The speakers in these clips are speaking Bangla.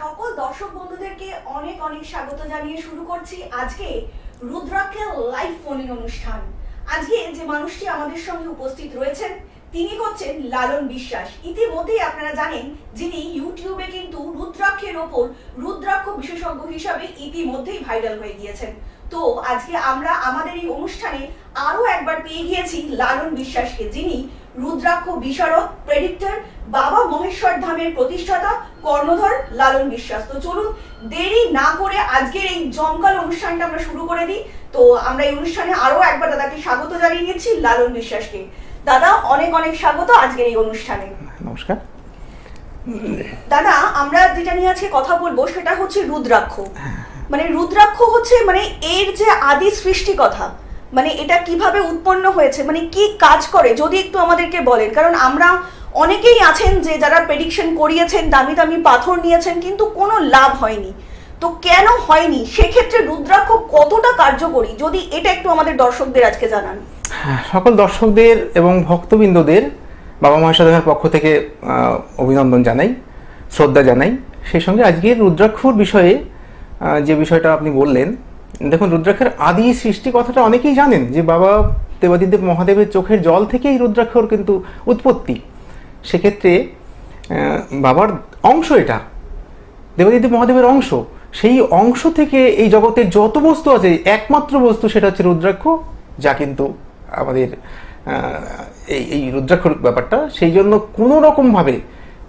সকল দর্শক বন্ধুদেরকে অনেক অনেক স্বাগত জানিয়ে শুরু করছি আজকে রুদ্রাক্ষের লাইভ ফোন ইন অনুষ্ঠান। আজকে যে মানুষটি আমাদের সঙ্গে উপস্থিত রয়েছেন তিনি হচ্ছেন লালন বিশ্বাস। ইতিমধ্যেই আপনারা জানেন যিনি ইউটিউবে কিন্তু রুদ্রাক্ষের ওপর রুদ্রাক্ষ বিশেষজ্ঞ হিসাবে ইতিমধ্যেই ভাইরাল হয়ে গিয়েছেন। তো আজকে আমরা আমাদের এই অনুষ্ঠানে আরো একবার পেয়ে গিয়েছি লালন বিশ্বাসকে, যিনি রুদ্রাক্ষ বিশারদ, প্রেডিক্টর, বাবা মহেশ্বর ধামের প্রতিষ্ঠাতা, কর্ণধর লালন বিশ্বাস। তো চলুন দেরি না করে আজকের এই জমকাল অনুষ্ঠানটা আমরা শুরু করে দিই। তো আমরা এই অনুষ্ঠানে আরো একবার দাদাকে স্বাগত জানিয়ে নিচ্ছি, লালন বিশ্বাসকে। দাদা অনেক অনেক স্বাগত আজকের এই অনুষ্ঠানে। নমস্কার দাদা, আমরা যেটা নিয়ে আজকে কথা বলবো সেটা হচ্ছে রুদ্রাক্ষ। মানে রুদ্রাক্ষ হচ্ছে মানে এর যে আদি সৃষ্টি কথা, মানে এটা কিভাবে উৎপন্ন হয়েছে, মানে কি কাজ করে যদি একটু আমাদেরকে বলেন। কারণ আমরা অনেকেই আছেন যে যারা প্রেডিকশন করিয়েছেন, দামি দামি পাথর নিয়েছেন, কিন্তু কোনো লাভ হয়নি। তো কেন হয়নি, সেক্ষেত্রে রুদ্রাক্ষ কতটা কার্যকরী, যদি এটা একটু আমাদের দর্শকদের আজকে জানান। সকল দর্শকদের এবং ভক্তবৃন্দদের বাবা মহেশ্বরের পক্ষ থেকে অভিনন্দন জানাই, শ্রদ্ধা জানাই। সেই সঙ্গে আজকের রুদ্রাক্ষর বিষয়ে যে বিষয়টা আপনি বললেন, দেখুন রুদ্রাক্ষের আদি সৃষ্টি কথাটা অনেকেই জানেন যে বাবা দেবাদিদেব মহাদেবের চোখের জল থেকেই রুদ্রাক্ষর কিন্তু উৎপত্তি। সেক্ষেত্রে বাবার অংশ, এটা দেবাদিদেব মহাদেবের অংশ, সেই অংশ থেকে এই জগতের যত বস্তু আছে একমাত্র বস্তু সেটা হচ্ছে রুদ্রাক্ষ, যা কিন্তু আমাদের এই রুদ্রাক্ষর ব্যাপারটা সেই জন্য কোনো রকমভাবে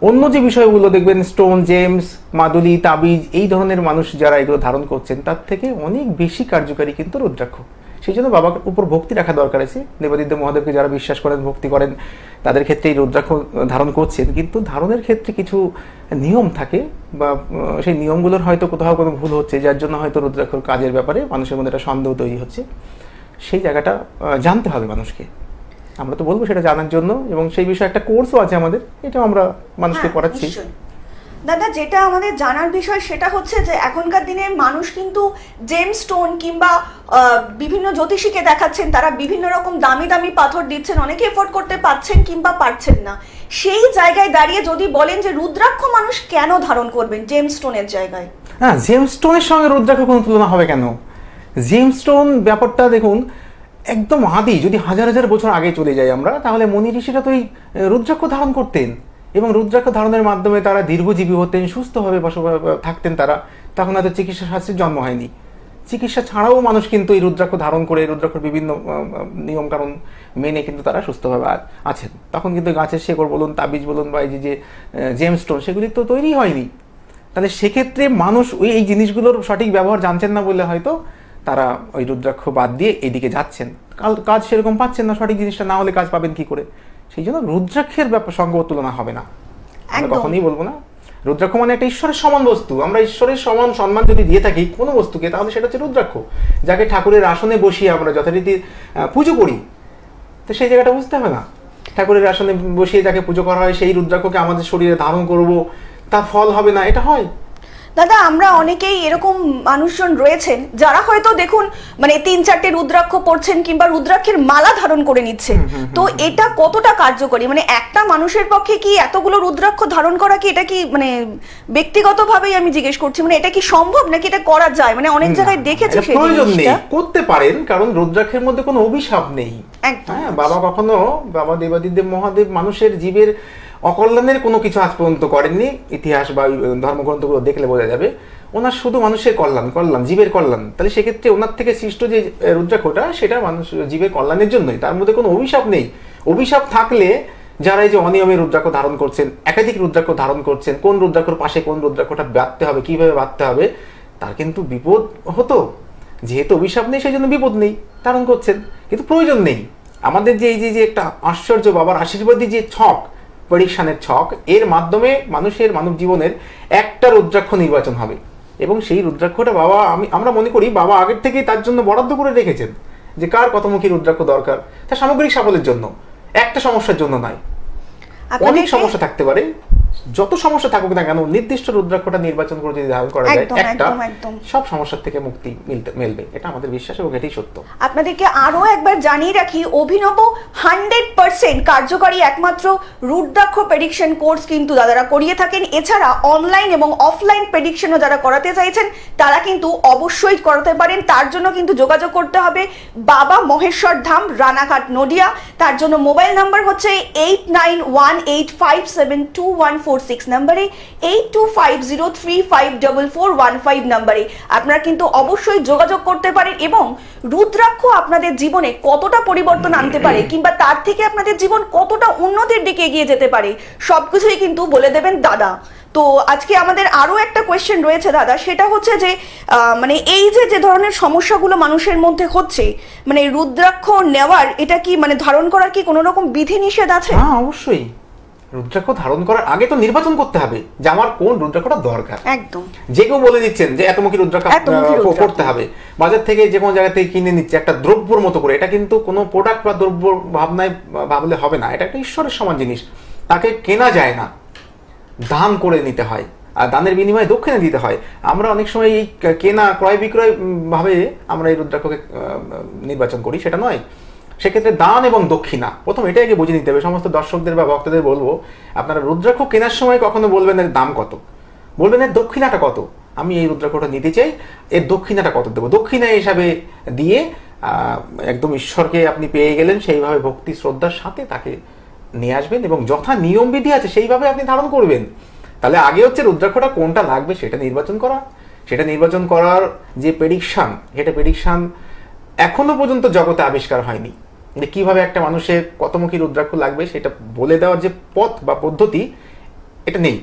অন্য যে বিষয়গুলো দেখবেন স্টোন, জেমস, মাদুলি, তাবিজ, এই ধরনের মানুষ যারা এগুলো ধারণ করছেন তার থেকে অনেক বেশি কার্যকারী কিন্তু রুদ্রাক্ষ। সেই জন্য বাবার উপর ভক্তি রাখা দরকার আছে। দেবাদিদেব মহাদেবকে যারা বিশ্বাস করেন, ভক্তি করেন, তাদের ক্ষেত্রে এই রুদ্রাক্ষ ধারণ করছেন, কিন্তু ধারণের ক্ষেত্রে কিছু নিয়ম থাকে বা সেই নিয়মগুলোর হয়তো কোথাও কোনো ভুল হচ্ছে, যার জন্য হয়তো রুদ্রাক্ষর কাজের ব্যাপারে মানুষের মধ্যে একটা সন্দেহ তৈরি হচ্ছে। সেই জায়গাটা জানতে হবে মানুষকে। আমরা তো বলবো সেটা জানার জন্য, এবং সেই বিষয়ে একটা কোর্সও আছে আমাদের, এটা আমরা মানুষকে করাচ্ছি। দাদা, যেটা আমাদের জানার বিষয় সেটা হচ্ছে যে এখনকার দিনে মানুষ কিন্তু জেম স্টোন কিংবা বিভিন্ন জ্যোতিষীকে দেখাচ্ছেন, তারা বিভিন্ন রকম দামি দামি পাথর দিচ্ছেন, অনেকে এফোর্ড করতে পারছেন কিংবা পারছেন না। সেই জায়গায় দাঁড়িয়ে যদি বলেন যে রুদ্রাক্ষ মানুষ কেন ধারণ করবেন জেম স্টোনের জায়গায়? হ্যাঁ, জেম স্টোনের সঙ্গে রুদ্রাক্ষ কোনো তুলনা হবে কেন? জেম স্টোন ব্যাপারটা দেখুন একদম আদি, যদি হাজার হাজার বছর আগে চলে যাই আমরা, তাহলে মুনি ঋষিরা তো এই রুদ্রাক্ষ ধারণ করতেন, এবং রুদ্রাক্ষ ধারণের মাধ্যমে তারা দীর্ঘজীবী হতেন, সুস্থভাবে থাকতেন তারা। তখন হয়তো চিকিৎসা শাস্ত্রের জন্ম হয়নি। চিকিৎসা ছাড়াও মানুষ কিন্তু এই রুদ্রাক্ষ ধারণ করে, রুদ্রাক্ষর বিভিন্ন নিয়মকানুন মেনে কিন্তু তারা সুস্থভাবে আছেন। তখন কিন্তু গাছের শেকড় বলুন, তাবিজ বলুন, বা এই যে জেম স্টোন, সেগুলি তো তৈরি হয়নি। তাহলে সেক্ষেত্রে মানুষ এই জিনিসগুলোর সঠিক ব্যবহার জানছেন না বলে হয়তো তারা ওই রুদ্রাক্ষ বাদ দিয়ে এইদিকে যাচ্ছেন, কাজ সেরকম পাচ্ছেন না। সঠিক জিনিসটা না হলে কাজ পাবেন কি করে? সেই জন্য রুদ্রাক্ষের ব্যাপার সঙ্গে তুলনা হবে না, আমরা কখনোই বলবো না। রুদ্রাক্ষ মানে একটা ঈশ্বরের সমান বস্তু। আমরা ঈশ্বরের সমান সম্মান যদি দিয়ে থাকি কোনো বস্তুকে, তাহলে সেটা হচ্ছে রুদ্রাক্ষ, যাকে ঠাকুরের আসনে বসিয়ে আমরা যথারীতি পুজো করি। তো সেই জায়গাটা বুঝতে হবে না, ঠাকুরের আসনে বসিয়ে যাকে পুজো করা হয় সেই রুদ্রাক্ষকে আমাদের শরীরে ধারণ করব, তার ফল হবে না, এটা হয়? দাদা, আমরা অনেকেই এরকম মানুষজন রয়েছেন যারা হয়তো দেখুন মানে 3-4টে রুদ্রাক্ষ পড়ছেন কিংবা রুদ্রাক্ষের মালা ধারণ করে নিচ্ছেন। তো এটা কতটা কার্যকরী? মানে একটা মানুষের পক্ষে কি এতগুলো রুদ্রাক্ষ ধারণ করা, কি এটা কি মানে ব্যক্তিগতভাবেই আমি জিজ্ঞেস করছি, মানে এটা কি সম্ভব নাকি এটা করা যায়? মানে অনেক জায়গায় দেখেছি সেই জিনিসটা। করতে পারেন, কারণ রুদ্রাক্ষের মধ্যে কোনো অভিশাপ নেই। হ্যাঁ, বাবা কখনো, বাবা দেবাদিদেব মহাদেব মানুষের জীবের অকল্যাণের কোনো কিছু আজ পর্যন্ত করেননি। ইতিহাস বা ধর্মগ্রন্থগুলো দেখলে বোঝা যাবে ওনার শুধু মানুষের কল্যাণ, জীবের কল্যাণ। তাহলে সেক্ষেত্রে ওনার থেকে সৃষ্ট যে রুদ্রাক্ষটা, সেটা মানুষ জীবের কল্যাণের জন্যই, তার মধ্যে কোনো অভিশাপ নেই। অভিশাপ থাকলে যারা এই যে অনিয়মে রুদ্রাক্ষ ধারণ করছেন, একাধিক রুদ্রাক্ষ ধারণ করছেন, কোন রুদ্রাক্ষর পাশে কোন রুদ্রাক্ষটা বাঁধতে হবে, কিভাবে বাঁধতে হবে, তার কিন্তু বিপদ হতো। যেহেতু অভিশাপ নেই সেই জন্য বিপদ নেই, ধারণ করছেন, কিন্তু প্রয়োজন নেই। আমাদের যে এই যে একটা আশ্চর্য বাবার আশীর্বাদী যে ছক, প্রেডিকশনের ছক, এর মাধ্যমে মানব জীবনের একটা রুদ্রাক্ষ নির্বাচন হবে, এবং সেই রুদ্রাক্ষটা বাবা, আমরা মনে করি বাবা আগের থেকেই তার জন্য বরাদ্দ করে রেখেছেন যে কার কতমুখী রুদ্রাক্ষ দরকার, তার সামগ্রিক সাফল্যের জন্য, একটা সমস্যার জন্য নয়। অনেক সমস্যা থাকতে পারে, যত সমস্যা থাকুক না কেন নির্দিষ্ট রুদ্রাক্ষটা নির্বাচন করে যদি ধারণ করা যায় একটা সব সমস্যা থেকে মুক্তি মিলবে, এটা আমাদের বিশ্বাস এবং এটাই সত্য। আপনাদেরকে আরো একবার জানিয়ে রাখি, অভিনব 100% কার্যকরী একমাত্র রুদ্রাক্ষ প্রেডিকশন কোর্স কিন্তু দাদারা করিয়ে থাকেন। এছাড়া অনলাইন এবং অফলাইন প্রেডিকশনও যারা করাতে চাইছেন তারা কিন্তু অবশ্যই করাতে পারেন। তার জন্য কিন্তু যোগাযোগ করতে হবে বাবা মহেশ্বর ধাম, রানাঘাট, নদিয়া। তার জন্য মোবাইল নাম্বার হচ্ছে 8918572146 নাম্বারে, 8250354415 নাম্বারে আপনারা কিন্তু অবশ্যই যোগাযোগ করতে পারেন। এবং রুদ্রাক্ষ আপনাদের জীবনে কতটা পরিবর্তন আনতে পারে কিংবা তার থেকে আপনাদের জীবন কতটা উন্নতির দিকে এগিয়ে যেতে পারে সবকিছুই কিন্তু বলে দেবেন দাদা। তো আজকে আমাদের আরো একটা কোয়েশ্চেন রয়েছে দাদা, সেটা হচ্ছে যে মানে এই যে ধরনের সমস্যাগুলো মানুষের মধ্যে হচ্ছে, মানে রুদ্রাক্ষ নেওয়ার এটা কি মানে ধারণ করার কি কোনো রকম বিধি নিষেধ আছে? হ্যাঁ অবশ্যই, রুদ্রাক্ষ ধারণ করার আগে তো নির্বাচন করতে হবে যে আমার কোন রুদ্রাক্ষটা দরকার। একদম, যে কেউ বলে দিচ্ছেন যে এতমুখী রুদ্রাক্ষ পড়তে হবে, বাজার থেকে যে কোনো জায়গা থেকে কিনে নিচ্ছে একটা দ্রব্যর মতো করে, এটা কিন্তু কোনো প্রোডাক্ট বা দ্রব্য ভাবনায় ভাবলে হবে না, এটা একটা ঈশ্বরের সমান জিনিস, তাকে কেনা যায় না, দান করে নিতে হয়, আর দানের বিনিময়ে দক্ষিণা দিতে হয়। আমরা অনেক সময় এই কেনা ক্রয় বিক্রয় ভাবে আমরা এই রুদ্রাক্ষকে নির্বাচন করি, সেটা নয়। সেক্ষেত্রে দান এবং দক্ষিণা প্রথম এটাই আগে বুঝে নিতে হবে। সমস্ত দর্শকদের বা ভক্তদের বলবো, আপনারা রুদ্রাক্ষ কেনার সময় কখনো বলবেন এর দাম কত, বলবেন এর দক্ষিণাটা কত, আমি এই রুদ্রাক্ষটা নিতে চাই, এর দক্ষিণাটা কত দেবো, দক্ষিণা হিসাবে দিয়ে একদম ঈশ্বরকে আপনি পেয়ে গেলেন, সেইভাবে ভক্তি শ্রদ্ধার সাথে তাকে নিয়ে আসবেন এবং যথা নিয়ম বিধি আছে সেইভাবে আপনি ধারণ করবেন। তাহলে আগে হচ্ছে রুদ্রাক্ষটা কোনটা লাগবে সেটা নির্বাচন করা, সেটা নির্বাচন করার যে প্রেডিকশন, সেটা প্রেডিকশন এখনো পর্যন্ত জগতে আবিষ্কার হয়নি যে কিভাবে একটা মানুষের কতমুখী রুদ্রাক্ষ লাগবে সেটা বলে দেওয়ার যে পথ বা পদ্ধতি, এটা নেই।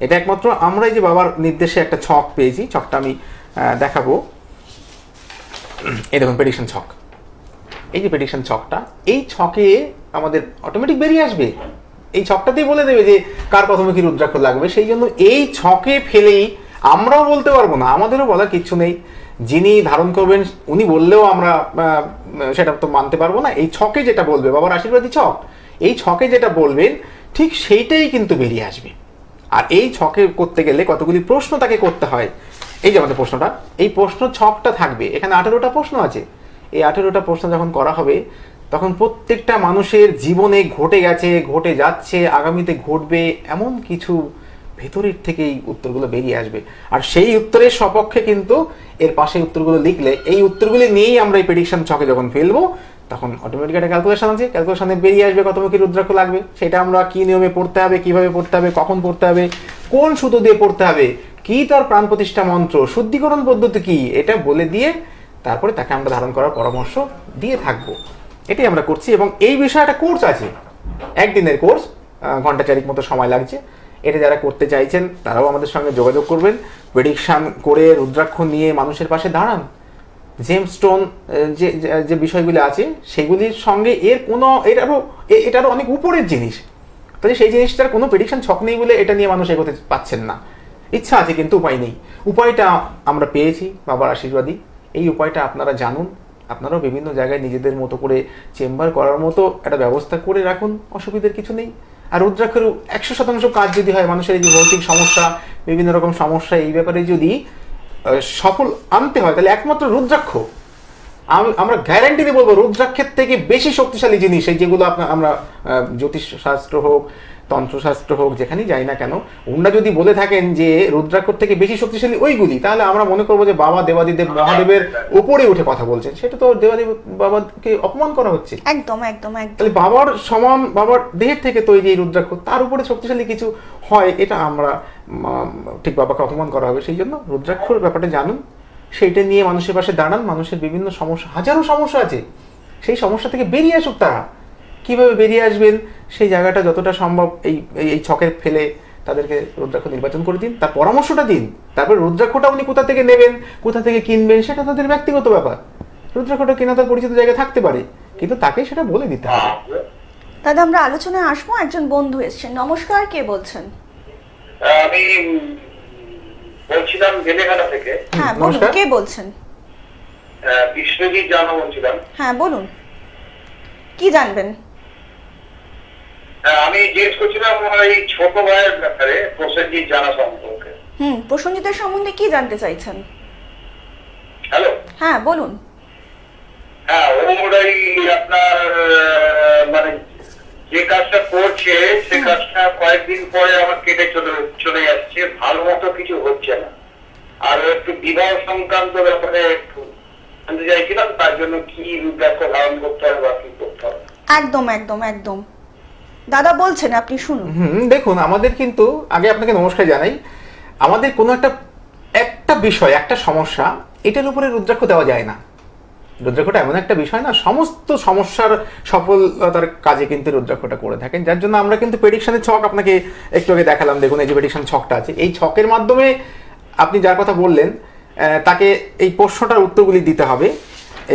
এটা একমাত্র আমরা এই যে বাবার নির্দেশে একটা ছক পেয়েছি, ছকটা আমি দেখাবো। এই দেখুন প্রেডিকশন ছক, এই যে প্রেডিকশন ছকটা, এই ছকে আমাদের অটোমেটিক বেরিয়ে আসবে, এই ছকটাতেই বলে দেবে যে কার কতমুখী রুদ্রাক্ষ লাগবে। সেই জন্য এই ছকে ফেলেই আমরাও বলতে পারবো না, আমাদেরও বলার কিচ্ছু নেই, যিনি ধারণ করবেন উনি বললেও আমরা সেটা তো মানতে পারবো না। এই ছকে যেটা বলবে, বাবার আশীর্বাদী ছক, এই ছকে যেটা বলবেন ঠিক সেইটাই কিন্তু বেরিয়ে আসবে। আর এই ছকে করতে গেলে কতগুলি প্রশ্ন তাকে করতে হয়। এই যে আমাদের প্রশ্নটা, এই প্রশ্ন ছকটা থাকবে, এখানে 18টা প্রশ্ন আছে। এই 18টা প্রশ্ন যখন করা হবে তখন প্রত্যেকটা মানুষের জীবনে ঘটে গেছে, ঘটে যাচ্ছে, আগামীতে ঘটবে এমন কিছু ভেতরের থেকেই উত্তরগুলো বেরিয়ে আসবে। আর সেই উত্তরের সপক্ষে কিন্তু এর পাশে উত্তরগুলো লিখলে, এই উত্তরগুলি নিয়েই আমরা এই প্রেডিকশন ছকে যখন ফেলবো তখন অটোমেটিক একটা ক্যালকুলেশন আছে, ক্যালকুলেশনে বেরিয়ে আসবে কতমুখী রুদ্রাক্ষ লাগবে, সেটা আমরা কি নিয়মে পড়তে হবে, কিভাবে পড়তে হবে, কখন পড়তে হবে, কোন সুতো দিয়ে পড়তে হবে, কি তার প্রাণ প্রতিষ্ঠা মন্ত্র, শুদ্ধিকরণ পদ্ধতি কি, এটা বলে দিয়ে তারপরে তাকে আমরা ধারণ করার পরামর্শ দিয়ে থাকবো। এটাই আমরা করছি এবং এই বিষয়ে একটা কোর্স আছে, একদিনের কোর্স, ঘন্টা চারিক মতো সময় লাগছে। এটা যারা করতে চাইছেন তারাও আমাদের সঙ্গে যোগাযোগ করবেন, প্রেডিকশন করে রুদ্রাক্ষ নিয়ে মানুষের পাশে দাঁড়ান। জেমস্টোন যে বিষয়গুলি আছে সেগুলির সঙ্গে এর কোনো এটারও অনেক উপরের জিনিস, তাহলে সেই জিনিসটার কোনো প্রেডিকশন ছক নেই বলে এটা নিয়ে মানুষ এগোতে পাচ্ছেন না। ইচ্ছা আছে কিন্তু উপায় নেই। উপায়টা আমরা পেয়েছি বাবার আশীর্বাদী, এই উপায়টা আপনারা জানুন, আপনারাও বিভিন্ন জায়গায় নিজেদের মতো করে চেম্বার করার মতো একটা ব্যবস্থা করে রাখুন, অসুবিধার কিছু নেই। আর রুদ্রাক্ষের 100% কাজ যদি হয়, মানুষের এই যে ভৌতিক সমস্যা, বিভিন্ন রকম সমস্যা, এই ব্যাপারে যদি সফল আনতে হয় তাহলে একমাত্র রুদ্রাক্ষ, আমরা গ্যারান্টি দিয়ে বলবো রুদ্রাক্ষের থেকে বেশি শক্তিশালী জিনিস এই যেগুলো আমরা জ্যোতিষ শাস্ত্র হোক, তন্ত্রশাস্ত্র হোক, যেখানেই যাই না কেন, ওনারা যদি বলে থাকেন যে রুদ্রাক্ষর থেকে বেশি শক্তিশালী ওইগুলি, তাহলে আমরা মনে করবো যে বাবা দেবাদিদেব মহাদেবের উপরে উঠে কথা বলছেন, সেটা তো দেবাদেব বাবাকে অপমান করা হচ্ছে। একদম একদম একদম। তাহলে বাবার সমান, বাবার দেহের থেকে তৈরি এই রুদ্রাক্ষ, তার উপরে শক্তিশালী কিছু হয়, এটা আমরা ঠিক বাবাকে অপমান করা হবে। সেই জন্য রুদ্রাক্ষর ব্যাপারটা জানুন, সেইটা নিয়ে মানুষের পাশে দাঁড়ান। মানুষের বিভিন্ন সমস্যা, হাজারো সমস্যা আছে, সেই সমস্যা থেকে বেরিয়ে আসুক তারা। কিভাবে বেরিয়ে আসবেন সেই জায়গাটা যতটা সম্ভব এই ছকে ফেলে তাদেরকে রুদ্রাক্ষ নির্বাচন করে দিন, তার পরামর্শটা দিন। তারপর রুদ্রাক্ষটা উনি কোথা থেকে নেবেন, কোথা থেকে কিনবেন, সেটা তাদের ব্যক্তিগত ব্যাপার। রুদ্রাক্ষটা কেনা তার পরিচিত জায়গায় থাকতে পারে, কিন্তু তাকে সেটা বলে দিতে হবে। দাদা আমরা আলোচনায় আসবো, একজন বন্ধু এসেছেন। নমস্কার, কে বলছেন? আমি বলছিলাম বেলেঘাটা থেকে। হ্যাঁ বলুন, কে বলছেন? বিশ্বজিৎ জানা বলছিলাম। হ্যাঁ বলুন, কি জানবেন? আমি জিজ্ঞেস করছিলাম ওই ছোট ভাইয়ের ব্যাপারে প্রসেনজিৎ জানা সম্পর্কে। প্রসেনজিতের সম্বন্ধে কি জানতে চাইছেন? হ্যালো, হ্যাঁ বলুন। হ্যাঁ, ওরাই আপনার মানে যে কাজটা করছে সে কাজটা কয়েকদিন পরে আমার কেটে চলে যাচ্ছে, ভালো মতো কিছু হচ্ছে না। আর একটু বিবাহ সংক্রান্ত ব্যাপারে একটু জানতে চাইছিলাম, তার জন্য কি রূপরেখা ধারণ করতে হবে বা কি করতে হবে। একদম একদম একদম দাদা বলছেন, আপনি শুনুন। দেখুন, আমাদের কিন্তু আগে আপনাকে নমস্কার জানাই। আমাদের কোনো একটা বিষয়, একটা সমস্যা, এটার উপরে রুদ্রাক্ষ দেওয়া যায় না। রুদ্রাক্ষটা এমন একটা বিষয় না, সমস্ত সমস্যার সফলতার কাজে কিন্তু রুদ্রাক্ষটা করে থাকেন। যার জন্য আমরা কিন্তু প্রেডিকশনের ছক আপনাকে একটু আগে দেখালাম। দেখুন, এই যে প্রেডিকশন ছকটা আছে, এই ছকের মাধ্যমে আপনি যার কথা বললেন তাকে এই প্রশ্নটার উত্তরগুলি দিতে হবে।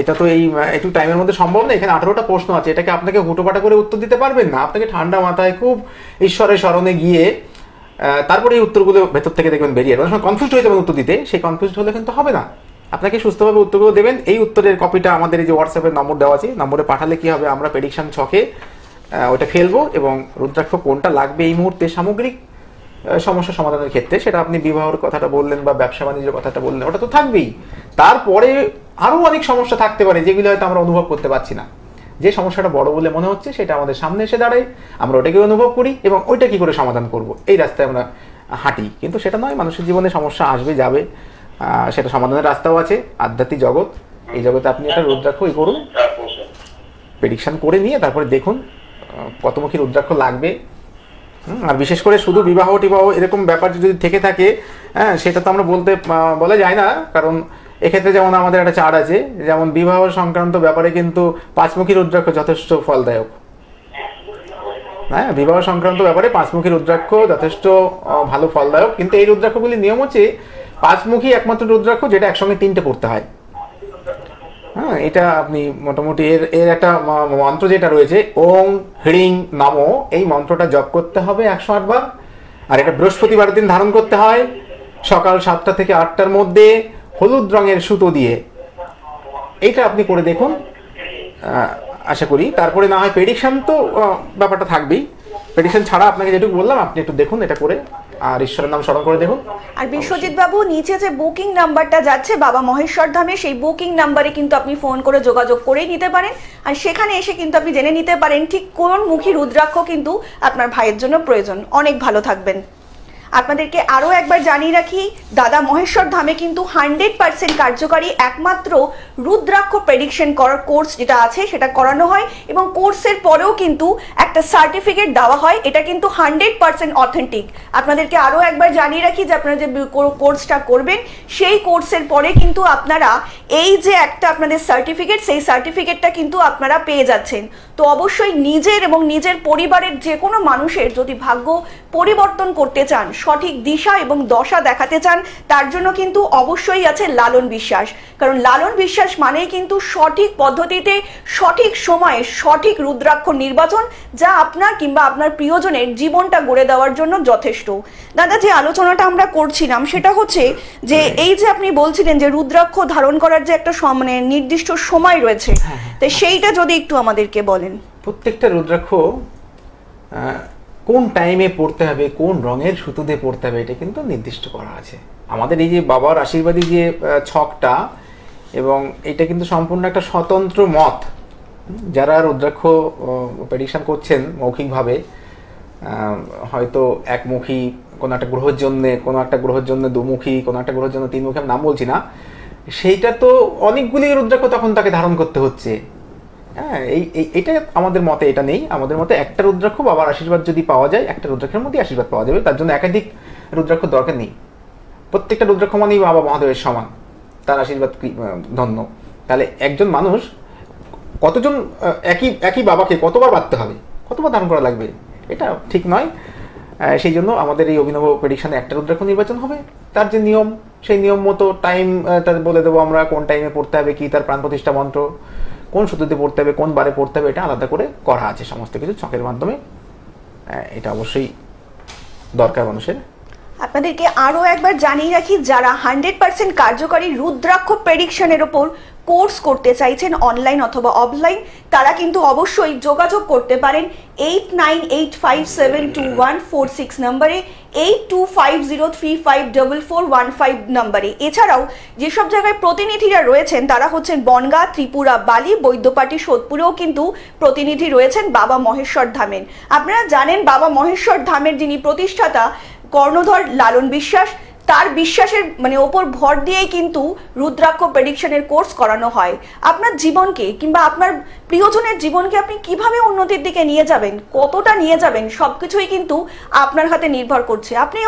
এটা তো এই একটু টাইমের মধ্যে সম্ভব না। এখানে 18টা প্রশ্ন আছে, এটাকে আপনাকে হুটোপাটা করে উত্তর দিতে পারবেন না। আপনাকে ঠান্ডা মাথায় খুব ঈশ্বরের স্মরণে গিয়ে তারপরে এই উত্তরগুলো ভেতর থেকে দেখবেন বেরিয়ে অনেক সময় কনফিউজ হয়ে যাবেন উত্তর দিতে। সেই কনফিউজ হলে কিন্তু হবে না। আপনাকে সুস্থভাবে উত্তরগুলো দেবেন। এই উত্তরের কপিটা আমাদের এই যে হোয়াটসঅ্যাপের নম্বর দেওয়া আছে, নম্বরে পাঠালে কি হবে, আমরা প্রেডিকশন ছকে ওটা ফেলবো এবং রুদ্রাক্ষ কোনটা লাগবে এই মুহূর্তে সামগ্রিক সমস্যা সমাধানের ক্ষেত্রে, সেটা আপনি বিবাহের কথাটা বললেন বা ব্যবসা বাণিজ্যের কথাটা বললেন, ওটা তো থাকবেই। তারপরে আরো অনেক সমস্যা থাকতে পারে যেগুলো হয়তো আমরা অনুভব করতে পারছি না। যে সমস্যাটা বড় বলে মনে হচ্ছে সেটা আমাদের সামনে এসে দাঁড়ায়, আমরা ওটাকে অনুভব করি এবং ওইটা কি করে সমাধান করব এই রাস্তায় আমরা হাঁটি। কিন্তু সেটা নয়, মানুষের জীবনে সমস্যা আসবে যাবে, সেটা সমাধানের রাস্তাও আছে। আধ্যাত্মিক জগৎ, এই জগতে আপনি একটা রুদ্রাক্ষ করুন, প্রেডিকশন করে নিয়ে তারপরে দেখুন কতমুখী রুদ্রাক্ষ লাগবে। আর বিশেষ করে শুধু বিবাহ টিবাহ এরকম ব্যাপার যদি থেকে থাকে, সেটা তো আমরা বলা যায় না। কারণ এক্ষেত্রে যেমন আমাদের একটা চার্ট আছে, যেমন বিবাহ সংক্রান্ত ব্যাপারে কিন্তু পাঁচমুখী রুদ্রাক্ষ যথেষ্ট ফলদায়ক। হ্যাঁ, বিবাহ সংক্রান্ত ব্যাপারে পাঁচমুখী রুদ্রাক্ষ যথেষ্ট ভালো ফলদায়ক। কিন্তু এই রুদ্রাক্ষগুলির নিয়ম হচ্ছে পাঁচমুখী একমাত্র রুদ্রাক্ষ যেটা একসঙ্গে 3টে পড়তে হয়। হ্যাঁ, এটা আপনি মোটামুটি এর একটা মন্ত্র যেটা রয়েছে, ওং হ্রিং নমো, এই মন্ত্রটা জপ করতে হবে 108 বার। আর এটা বৃহস্পতিবার দিন ধারণ করতে হয়, সকাল 7টা থেকে 8টার মধ্যে, হলুদ রঙের সুতো দিয়ে। এইটা আপনি করে দেখুন, আশা করি। তারপরে না হয় প্রেডিকশন তো ব্যাপারটা থাকবেই। প্রেডিকশন ছাড়া আপনাকে যেটুকু বললাম আপনি একটু দেখুন, এটা করে আর ঈশ্বরের নাম স্মরণ করে দেখুন। আর বিশ্বজিৎ বাবু, নিচে যে বুকিং নাম্বারটা যাচ্ছে বাবা মহেশ্বর ধামে, সেই বুকিং নাম্বারে কিন্তু আপনি ফোন করে যোগাযোগ করেই নিতে পারেন। আর সেখানে এসে কিন্তু আপনি জেনে নিতে পারেন ঠিক কোন মুখী রুদ্রাক্ষ কিন্তু আপনার ভাইয়ের জন্য প্রয়োজন। অনেক ভালো থাকবেন। আপনাদেরকে আরও একবার জানিয়ে রাখি, দাদা মহেশ্বর ধামে কিন্তু 100% কার্যকারী একমাত্র রুদ্রাক্ষ প্রেডিকশন করার কোর্স যেটা আছে সেটা করানো হয় এবং কোর্সের পরেও কিন্তু একটা সার্টিফিকেট দেওয়া হয়। এটা কিন্তু 100% অথেন্টিক। আপনাদেরকে আরও একবার জানিয়ে রাখি যে আপনারা যে কোর্সটা করবেন সেই কোর্সের পরে কিন্তু আপনারা এই যে একটা আপনাদের সার্টিফিকেট, সেই সার্টিফিকেটটা কিন্তু আপনারা পেয়ে যাচ্ছেন। তো অবশ্যই নিজের এবং নিজের পরিবারের যে কোনো মানুষের যদি ভাগ্য পরিবর্তন করতে চান, সঠিক দিশা এবং দশা দেখাতে চান, তার জন্য কিন্তু অবশ্যই আছে লালন বিশ্বাস। কারণ লালন বিশ্বাস মানেই কিন্তু সঠিক পদ্ধতিতে সঠিক সময়ে সঠিক রুদ্রাক্ষ নির্বাচন, যা আপনার কিংবা আপনার প্রিয়জনের জীবনটা গড়ে দেওয়ার জন্য যথেষ্ট। দাদা, যে আলোচনাটা আমরা করছিলাম সেটা হচ্ছে যে এই যে আপনি বলছিলেন যে রুদ্রাক্ষ ধারণ করার যে একটা মানে নির্দিষ্ট সময় রয়েছে, তাই সেইটা যদি একটু আমাদেরকে বলেন। প্রত্যেকটা রুদ্রাক্ষ কোন টাইমে পড়তে হবে, কোন রঙের সুতো দিয়ে পড়তে হবে, এটা কিন্তু নির্দিষ্ট করা আছে। আমাদের এই যে বাবার আশীর্বাদী যে ছকটা, এবং এটা কিন্তু সম্পূর্ণ একটা স্বতন্ত্র মত। যারা রুদ্রাক্ষ প্রেডিকশন করছেন মৌখিকভাবে, হয়তো একমুখী কোনো একটা গ্রহের জন্য, কোনো একটা গ্রহের জন্য দুমুখী, কোনো একটা গ্রহের জন্য তিনমুখী, আমি নাম বলছি না, সেইটা তো অনেকগুলি রুদ্রাক্ষ তখন তাকে ধারণ করতে হচ্ছে। হ্যাঁ, এটা আমাদের মতে এটা নেই। আমাদের মতে একটা রুদ্রাক্ষ বাবার আশীর্বাদ যদি পাওয়া যায়, একটা রুদ্রাক্ষের মধ্যে আশীর্বাদ পাওয়া যাবে। তার জন্য একাধিক রুদ্রাক্ষ দরকার নেই। প্রত্যেকটা রুদ্রাক্ষ মানেই বাবা মহাদেবের সমান, তার আশীর্বাদ ধন্য। তাহলে একজন মানুষ কতজন একই বাবাকে কতবার বাঁধতে হবে, কতবার ধারণ করা লাগবে, এটা ঠিক নয়। সেই জন্য আমাদের এই অভিনব প্রেডিকশনে একটা রুদ্রাক্ষ নির্বাচন হবে। তার যে নিয়ম, সেই নিয়ম মতো টাইম তার বলে দেবো আমরা, কোন টাইমে পড়তে হবে, কি তার প্রাণ প্রতিষ্ঠা মন্ত্র, কোন সুতোতে পড়তে হবে, কোন বারে পড়তে হবে, এটা আলাদা করে করা আছে সমস্ত কিছু ছকের মাধ্যমে। এটা অবশ্যই দরকার মানুষের। আপনাদেরকে আরও একবার জানিয়ে রাখি, যারা 100% কার্যকারী রুদ্রাক্ষ প্রেডিকশনের ওপর কোর্স করতে চাইছেন অনলাইন অথবা অফলাইন, তারা কিন্তু অবশ্যই যোগাযোগ করতে পারেন 8985721446 নম্বরে, 8250354415 নম্বরে। এছাড়াও যেসব জায়গায় প্রতিনিধিরা রয়েছেন তারা হচ্ছেন বনগাঁ, ত্রিপুরা, বালি, বৈদ্যপাটি, সোদপুরেও কিন্তু প্রতিনিধি রয়েছেন বাবা মহেশ্বর ধামের। আপনারা জানেন বাবা মহেশ্বর ধামের যিনি প্রতিষ্ঠাতা কর্ণধর লালন বিশ্বাস, তার বিশ্বাসের ওপর ভর দিয়েই কিন্তু রুদ্রাক্ষ প্রেডিকশনের কোর্স করানো হয়। আপনার জীবনকে কিংবা আপনার প্রিয়জনের জীবনকে আপনি কিভাবে উন্নতির দিকে নিয়ে যাবেন, কতটা নিয়ে যাবেন, সবকিছুই কিন্তু আপনার হাতে নির্ভর করছে। আপনি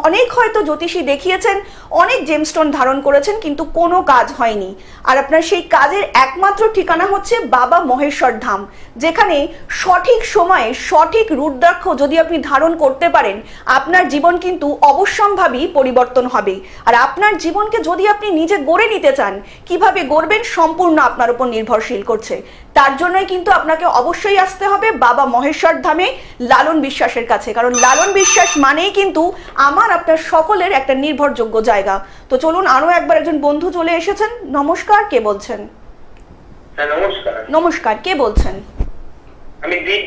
অনেক হয়তো জ্যোতিষী দেখিয়েছেন, অনেক জেমস্টোন ধারণ করেছেন, কিন্তু কোনো কাজ হয়নি। আর আপনার সেই কাজের একমাত্র ঠিকানা হচ্ছে বাবা মহেশ্বর ধাম, যেখানে সঠিক সময়ে সঠিক রুদ্রাক্ষ যদি আপনি ধারণ করতে পারেন, আপনার জীবন কিন্তু অবশ্যম্ভাবী পরিবর্তন হবে। আর আপনার জীবনকে যদি আপনি নিজে গড়ে নিতে চান, কিভাবে গড়বেন সম্পূর্ণ আপনার উপর নির্ভরশীল করছে। তার জন্যই কিন্তু আপনাকে অবশ্যই আসতে হবে বাবা মহেশ্বর ধামে লালন বিশ্বাসের কাছে, কারণ লালন বিশ্বাস মানেই কিন্তু আমার আপনার সকলের একটা নির্ভরযোগ্য জায়গা। তো চলুন, আরো একবার একজন বন্ধু চলে এসেছেন। নমস্কার, কে বলছেন? হ্যাঁ নমস্কার। নমস্কার, কে বলছেন? আমি দীপ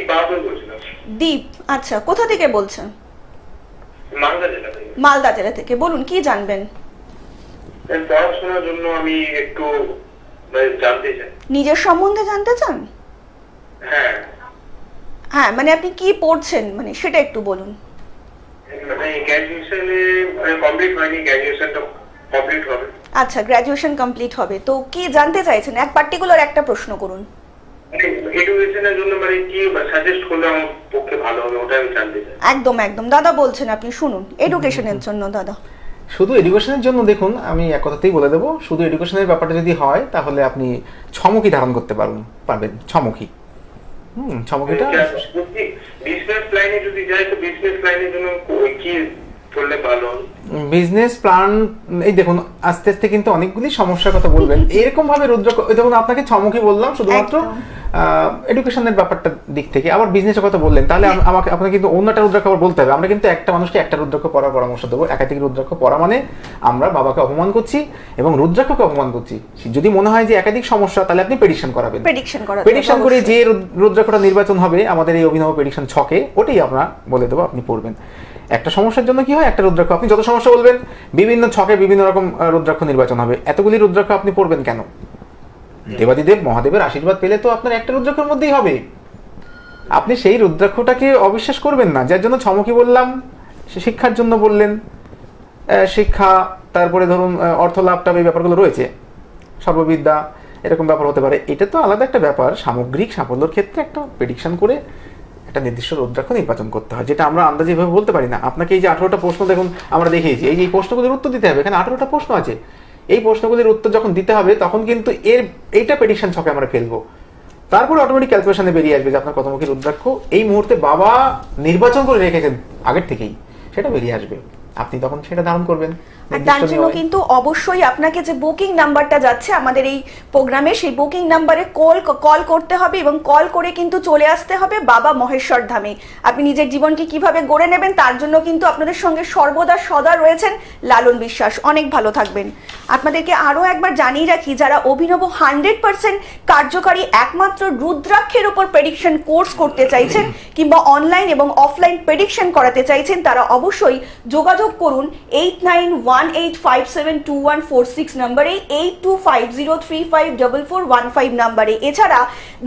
বাহাদুর বলছিলাম। দীপ, আচ্ছা, কোথা থেকে বলছেন? মালদা জেলা থেকে। মালদা জেলা থেকে, বলুন কি জানবেন? পড়াশোনার জন্য আমি একটু জানতে চাই। নিজের সম্বন্ধে জানতে চান? হ্যাঁ হ্যাঁ, আপনি কি পড়ছেন সেটা একটু বলুন। গ্র্যাজুয়েশনে কমপ্লিট হয়নি, গ্র্যাজুয়েশনটা কমপ্লিট হবে। আচ্ছা, গ্র্যাজুয়েশন কমপ্লিট হবে, তো কি জানতে চাইছেন? এক পার্টিকুলার একটা প্রশ্ন করুন। এডুকেশনের জন্য কি সাজেস্ট করলে আমার পক্ষে ভালো হবে, ওটা আমি জানতে চাই। একদম একদম দাদা বলছেন, আপনি শুনুন। এডুকেশনের জন্য দাদা, শুধু এডুকেশনের জন্য দেখুন, আমি এক কথাতেই বলে দেবো, শুধু এডুকেশনের ব্যাপারটা যদি হয় তাহলে আপনি ছমুখী ধারণ করতে পারবেন। ছমুখী ছমুখীটা বিজনেস লাইনে যদি যাই, তো বিজনেস লাইনের জন্য কি করলে ভালো? বিজনেস প্ল্যান, এই দেখুন আস্তে আস্তে কিন্তু অনেকগুলি সমস্যার কথা বলবেন। এরকম ভাবে রুদ্রাক্ষ, দেখুন আপনাকে ছমুখী বললাম শুধুমাত্র এডুকেশনের ব্যাপারটার দিক থেকে। আবার বিজনেসের কথা বললেন, তাহলে আপনাকে কিন্তু অন্যটা রুদ্রাক্ষ আবার বলতে হবে। আমরা কিন্তু একটা মানুষকে একটা রুদ্রাক্ষ পরার পরামর্শ দেবো। একাধিক রুদ্রাক্ষ পরা মানে আমরা বাবাকে অপমান করছি এবং রুদ্রাক্ষকে অপমান করছি। যদি মনে হয় যে একাধিক সমস্যা, তাহলে আপনি প্রেডিকশন করাবেন। প্রেডিকশন করে যে রুদ্রাক্ষটা নির্বাচন হবে আমাদের এই অভিনব প্রেডিকশন ছকে, ওটাই আমরা বলে দেবো, আপনি পড়বেন। একটা সমস্যার জন্য কি হয়, একটা রুদ্রাক্ষ, আপনি যত সমস্যা বলবেন বিভিন্ন ছকে বিভিন্ন রকম রুদ্রাক্ষ নির্বাচন হবে। এতগুলি রুদ্রাক্ষ আপনি পড়বেন কেন? দেবাদিদেব মহাদেবের আশীর্বাদ পেলে তো আপনার একটা রুদ্রাক্ষের মধ্যেই হবে। আপনি সেই রুদ্রাক্ষটাকে অবিশ্বাস করবেন না। যার জন্য ছমকি বললাম, শিক্ষার জন্য বললেন, শিক্ষা, তারপরে ধরুন অর্থ লাভটা, এই ব্যাপারগুলো রয়েছে, সর্ববিদ্যা, এরকম ব্যাপার হতে পারে। এটা তো আলাদা একটা ব্যাপার। সামগ্রিক সাফল্যের ক্ষেত্রে একটা প্রেডিকশন করে একটা নির্দিষ্ট রুদ্রাক্ষ নির্বাচন করতে হয়, যেটা আমরা আন্দাজেভাবে বলতে পারি না। আপনাকে এই যে 18টা প্রশ্ন দেখুন আমরা দেখিয়েছি, এই যে প্রশ্নগুলির উত্তর দিতে হবে। এখানে 18টা প্রশ্ন আছে, এই প্রশ্নগুলির উত্তর যখন দিতে হবে তখন কিন্তু এইটা প্রেডিকশন ছকে আমরা ফেলবো। তারপরে অটোমেটিক ক্যালকুলেশনে বেরিয়ে আসবে যে আপনার কতমুখী রুদ্রাক্ষ এই মুহূর্তে বাবা নির্বাচন করে রেখেছেন আগের থেকেই, সেটা বেরিয়ে আসবে। আপনি তখন সেটা ধারণ করবেন। আর তার জন্য কিন্তু অবশ্যই আপনাকে যে বুকিং নাম্বারটা যাচ্ছে আমাদের এই প্রোগ্রামে, সেই বুকিং নাম্বারে কল করতে হবে এবং কল করে কিন্তু চলে আসতে হবে বাবা মহেশ্বর ধামে। আপনি নিজের জীবনকে কিভাবে গড়ে নেবেন তার জন্য কিন্তু আপনাদের সঙ্গে সর্বদা সদা রয়েছেন লালন বিশ্বাস। অনেক ভালো থাকবেন। আপনাদেরকে আরও একবার জানিয়ে রাখি, যারা অভিনব 100% কার্যকারী একমাত্র রুদ্রাক্ষের উপর প্রেডিকশন কোর্স করতে চাইছেন কিংবা অনলাইন এবং অফলাইন প্রেডিকশন করাতে চাইছেন, তারা অবশ্যই যোগাযোগ করুন 8918572146 নম্বরে, 8250354415 নম্বরে। এছাড়া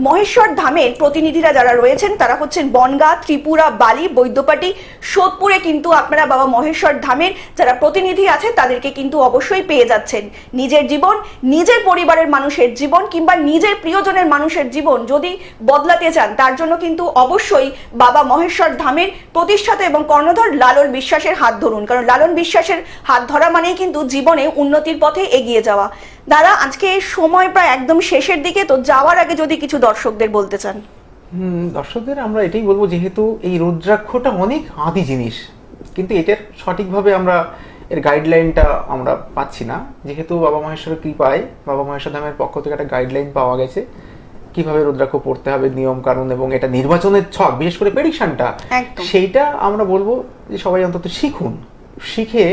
মহেশ্বর ধামের প্রতিনিধিরা যারা রয়েছেন তারা হচ্ছেন বনগাঁ, ত্রিপুরা, বালি, বৈদ্যপাটি, সোদপুরে কিন্তু আপনারা বাবা মহেশ্বর ধামের যারা প্রতিনিধি আছে তাদেরকে কিন্তু অবশ্যই পেয়ে যাচ্ছেন। নিজের জীবন, নিজের পরিবারের মানুষের জীবন কিংবা নিজের প্রিয়জনের মানুষের জীবন যদি বদলাতে চান, তার জন্য কিন্তু অবশ্যই বাবা মহেশ্বর ধামের প্রতিষ্ঠাতা এবং কর্ণধর লালন বিশ্বাসের হাত ধরুন, কারণ লালন বিশ্বাসের হাত ধরা মানেই কিন্তু জীবনে উন্নতির পথে এগিয়ে যাওয়া। দাদা, আজকে সময় প্রায় একদম শেষের দিকে, তো যাওয়ার আগে যদি কিছু দর্শকদের বলতে চান। দর্শকদের আমরা এটাই বলবো, যেহেতু এই রুদ্রাক্ষটা অনেক আদি জিনিস, কিন্তু এটার সঠিকভাবে আমরা এর গাইডলাইনটা আমরা পাচ্ছি না। যেহেতু বাবা মহেশ্বরের কৃপায় বাবা মহেশ্বর ধামের পক্ষ থেকে একটা গাইডলাইন পাওয়া গেছে কিভাবে রুদ্রাক্ষ পড়তে হবে, নিয়ম কানুন এবং এটা নির্বাচনের ছক, বিশেষ করে প্রেডিকশনটা, সেইটা আমরা বলবো যে সবাই অন্তত শিখুন। শিখে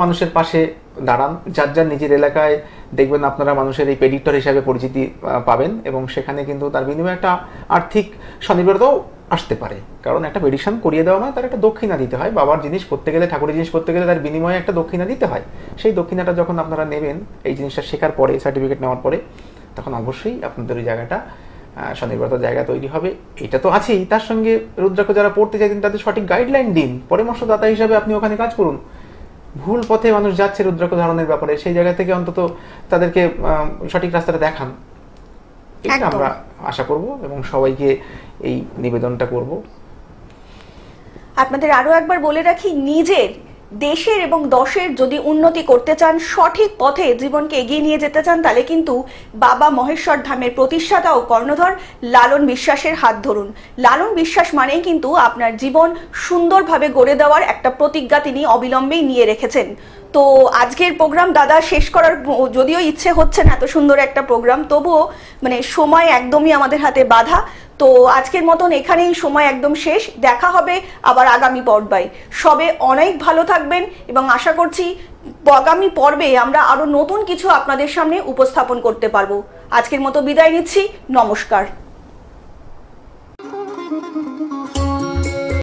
মানুষের পাশে দাঁড়ান, যার যার নিজের এলাকায় দেখবেন আপনারা মানুষের এই প্রেডিক্টর হিসাবে পরিচিতি পাবেন, এবং সেখানে কিন্তু তার বিনিময়ে একটা আর্থিক স্বনির্ভরতাও আসতে পারে। কারণ একটা প্রেডিকশন করিয়ে দেওয়া মানে তার একটা দক্ষিণা দিতে হয়। বাবার জিনিস করতে গেলে, ঠাকুরের জিনিস করতে গেলে তার বিনিময়ে একটা দক্ষিণা দিতে হয়। সেই দক্ষিণাটা যখন আপনারা নেবেন এই জিনিসটা শেখার পরে, সার্টিফিকেট নেওয়ার পরে, তখন অবশ্যই আপনাদের ওই জায়গাটা স্বনির্ভরতার জায়গা তৈরি হবে। এটা তো আছেই, তার সঙ্গে রুদ্রাক্ষ যারা পড়তে চাইছেন তাদের সঠিক গাইডলাইন দিন, পরামর্শদাতা হিসাবে আপনি ওখানে কাজ করুন। ভুল পথে মানুষ যাচ্ছে রুদ্রাক্ষ ধারণের ব্যাপারে, সেই জায়গা থেকে অন্তত তাদেরকে সঠিক রাস্তাটা দেখান, এটা আমরা আশা করব এবং সবাইকে এই নিবেদনটা করব। আপনাদের আরো একবার বলে রাখি, নিজের, দেশের এবং দশের যদি উন্নতি করতে চান, সঠিক পথে জীবনকে এগিয়ে নিয়ে যেতে চান, তাহলে কিন্তু বাবা মহেশ্বর ধামের প্রতিষ্ঠাতা ও কর্ণধর লালন বিশ্বাসের হাত ধরুন। লালন বিশ্বাস মানেই কিন্তু আপনার জীবন সুন্দরভাবে গড়ে দেওয়ার একটা প্রতিজ্ঞা তিনি অবিলম্বেই নিয়ে রেখেছেন। তো আজকের প্রোগ্রাম দাদা শেষ করার যদিও ইচ্ছে হচ্ছে না, এত সুন্দর একটা প্রোগ্রাম, তবুও মানে সময় একদমই আমাদের হাতে বাধা। তো আজকের মতন এখানেই সময় একদম শেষ। দেখা হবে আবার আগামী পর্বে। সবে অনেক ভালো থাকবেন এবং আশা করছি আগামী পর্বে আমরা আরো নতুন কিছু আপনাদের সামনে উপস্থাপন করতে পারবো। আজকের মতো বিদায় নিচ্ছি, নমস্কার।